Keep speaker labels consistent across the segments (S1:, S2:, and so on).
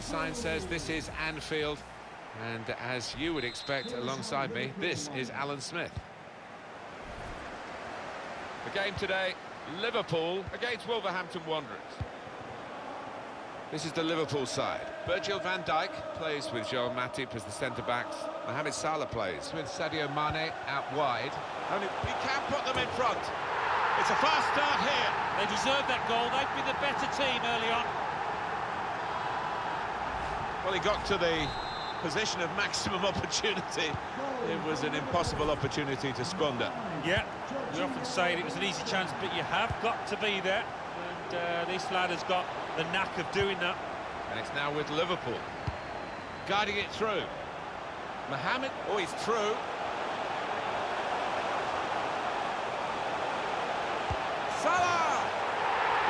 S1: The sign says this is Anfield, and as you would expect alongside me, this is Alan Smith. The game today, Liverpool against Wolverhampton Wanderers. This is the Liverpool side. Virgil van Dijk plays with Joel Matip as the centre-backs. Mohamed Salah plays with Sadio Mane out wide.
S2: Only he can put them in front. It's a fast start here.
S3: They deserve that goal. They've been the better team early on.
S2: Well, he got to the position of maximum opportunity. It was an impossible opportunity to squander.
S3: Yeah, we often say it was an easy chance, but you have got to be there. And this lad has got the knack of doing that.
S1: And it's now with Liverpool. Guiding it through. Mohamed,
S2: Oh, he's through. Salah!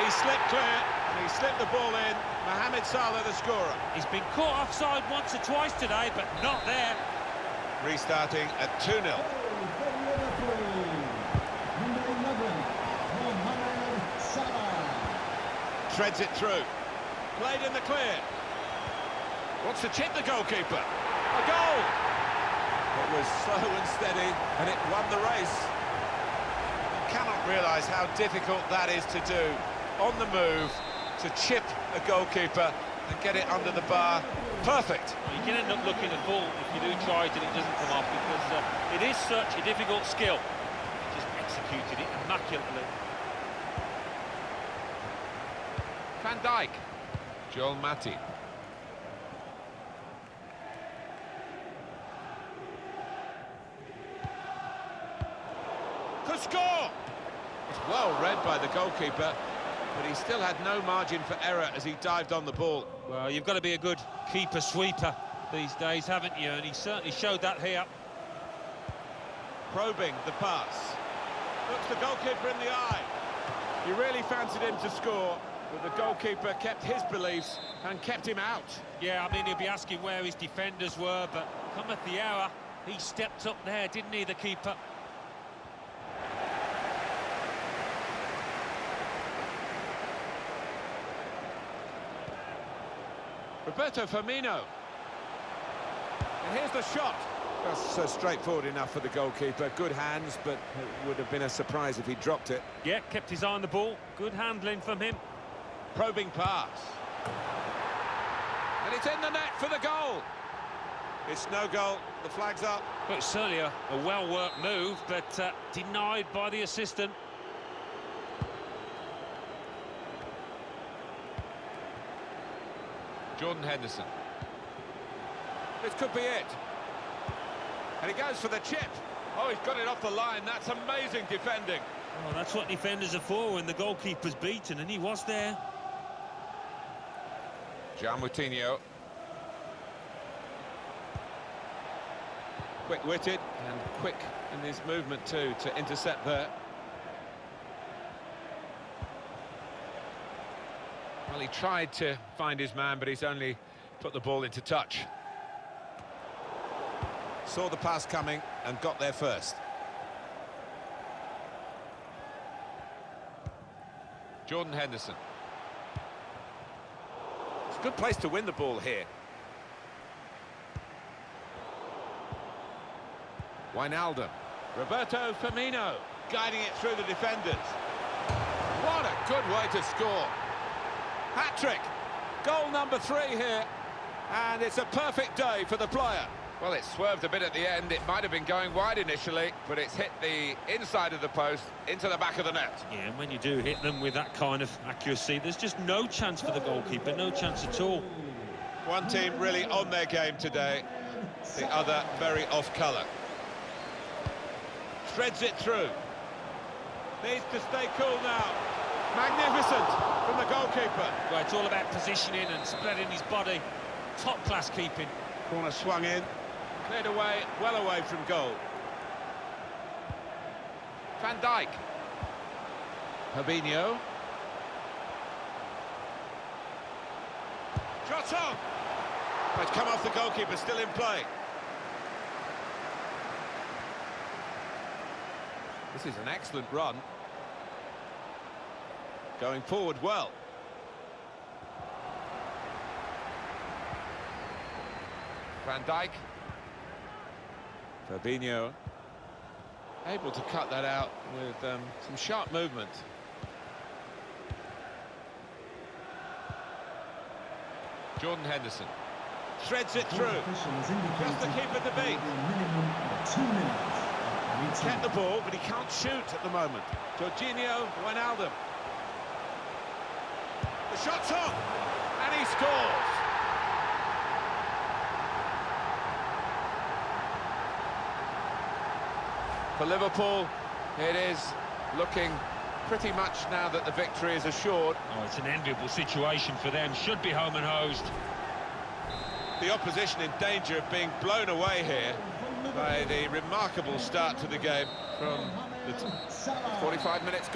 S2: He slipped clear, and he slipped the ball in. Mohamed Salah, the scorer.
S3: He's been caught offside once or twice today, but not there.
S2: Restarting at 2-0. Treads it through. Played in the clear. Wants to chip the goalkeeper. A goal! It was slow and steady, and it won the race. You cannot realise how difficult that is to do. On the move, to chip a goalkeeper and get it under the bar. Perfect.
S3: You can end up looking a fool if you do try it and it doesn't come off, because it is such a difficult skill. He just executed it immaculately.
S1: Van Dijk. Joel Matip.
S2: Could score! It's well read by the goalkeeper, but he still had no margin for error as he dived on the ball.
S3: Well, you've got to be a good keeper-sweeper these days, haven't you? And he certainly showed that here.
S2: Probing the pass. Looks the goalkeeper in the eye. He really fancied him to score, but the goalkeeper kept his beliefs and kept him out.
S3: Yeah, I mean, he'll be asking where his defenders were, but cometh the hour, he stepped up there, didn't he, the keeper?
S2: Roberto Firmino. And here's the shot. That's straightforward enough for the goalkeeper. Good hands, but it would have been a surprise if he dropped it.
S3: Yeah, kept his eye on the ball. Good handling from him.
S2: Probing pass. And it's in the net for the goal. It's no goal. The flag's up.
S3: Well, it's certainly a well-worked move, but denied by the assistant.
S1: Jordan Henderson.
S2: This could be it. And he goes for the chip. Oh, he's got it off the line. That's amazing defending.
S3: Oh, that's what defenders are for when the goalkeeper's beaten, and he was there.
S1: Jean Moutinho.
S2: Quick-witted and quick in his movement too to intercept there.
S1: Well, he tried to find his man, but he's only put the ball into touch.
S2: Saw the pass coming and got there first.
S1: Jordan Henderson.
S2: It's a good place to win the ball here.
S1: Wijnaldum.
S2: Roberto Firmino guiding it through the defenders.
S1: What a good way to score.
S2: Hat-trick. Goal number 3 here. And it's a perfect day for the player.
S1: Well, it swerved a bit at the end. It might have been going wide initially, but it's hit the inside of the post into the back of the net.
S3: Yeah, and when you do hit them with that kind of accuracy, there's just no chance for the goalkeeper, no chance at all.
S2: One team really on their game today, the other very off-colour. Threads it through. Needs to stay cool now. Magnificent from the goalkeeper.
S3: Well, it's all about positioning and spreading his body. Top-class keeping.
S2: Corner swung in. Cleared away, well away from goal.
S1: Van Dijk.
S2: Fabinho. Shot on! It's come off the goalkeeper, still in play. This is an excellent run. Going forward well.
S1: Van Dijk.
S2: Fabinho able to cut that out with some sharp movement.
S1: Jordan Henderson.
S2: Threads it through. Just the keeper to beat. Kept the ball, but he can't shoot at the moment. Jorginho Wijnaldum. The shot's on, and he scores.
S1: For Liverpool, it is looking pretty much now that the victory is assured.
S3: Oh, it's an enviable situation for them. Should be home and hosed.
S2: The opposition in danger of being blown away here by the remarkable start to the game
S1: From the 45 minutes